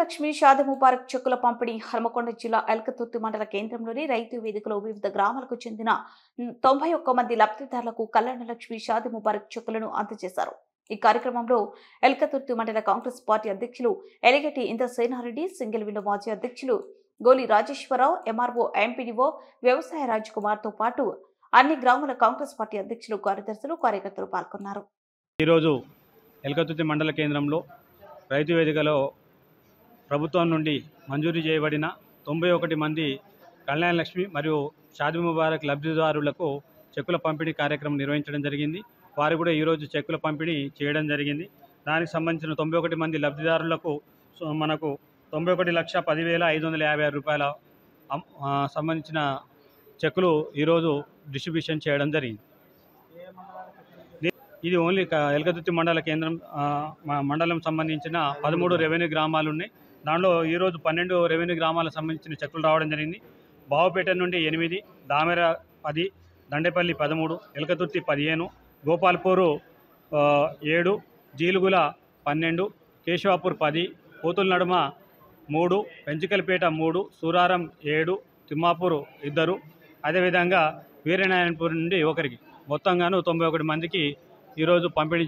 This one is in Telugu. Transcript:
కళ్యాణలక్ష్మి షాదీ ముబారక్ చెక్కుల పంపిణీ హనుమకొండ జిల్లా ఎల్కతుర్తి మండల కేంద్రంలోని రైతు వేదికలో వివిధ గ్రామాలకు చెందిన 91 మంది లబ్ధిదారులకు కళ్యాణలక్ష్మి షాదీ ముబారక్ చెక్కులను అందజేశారు. ఈ కార్యక్రమంలో ఎల్కతుర్తి మండల కాంగ్రెస్ పార్టీ అధ్యక్షులు ఎలిగటి ఇంద్రసేనారెడ్డి, సింగిల్విండో మాజీ అధ్యక్షులు గోలి రాజేశ్వరరావు, ఎంఆర్ఓ, ఎంపీడీఓ వ్యవసాయ రాజ్కుమార్తో పాటు అన్ని గ్రామాల కాంగ్రెస్ పార్టీ అధ్యక్షులు, కార్యదర్శులు, కార్యకర్తలు పాల్గొన్నారు. ఈరోజు ఎల్కతుర్తి మండల కేంద్రంలో రైతు వేదికలో ప్రభుత్వం నుండి మంజూరు చేయబడిన 91 మంది కళ్యాణలక్ష్మి మరియు షాదీ ముబారక్ లబ్ధిదారులకు చెక్కుల పంపిణీ కార్యక్రమం నిర్వహించడం జరిగింది. వారు కూడా ఈరోజు చెక్కుల పంపిణీ చేయడం జరిగింది. దానికి సంబంధించిన 91 మంది లబ్ధిదారులకు మనకు 91,10,556 రూపాయల సంబంధించిన చెక్కులు ఈరోజు డిస్ట్రిబ్యూషన్ చేయడం జరిగింది. ఇది ఓన్లీ ఎల్కతుర్తి మండల కేంద్రం మండలం సంబంధించిన 13 రెవెన్యూ గ్రామాలు ఉన్నాయి. దాంట్లో ఈరోజు 12 రెవెన్యూ గ్రామాలకు సంబంధించిన చెక్కులు రావడం జరిగింది. బావుపేట నుండి 8, దామెర 10, దండేపల్లి 13, ఎల్కతుర్తి 15, గోపాల్పూరు 7, జీలుగుల 12, కేశవాపూర్ 10, పోతుల నడుమ 3, పెంచికల్పేట 3, సూరారం 7, తిమ్మాపూర్ 2, అదేవిధంగా వీరనారాయణపూర్ నుండి ఒకరికి మొత్తంగాను 91 మందికి ఈరోజు పంపిణీ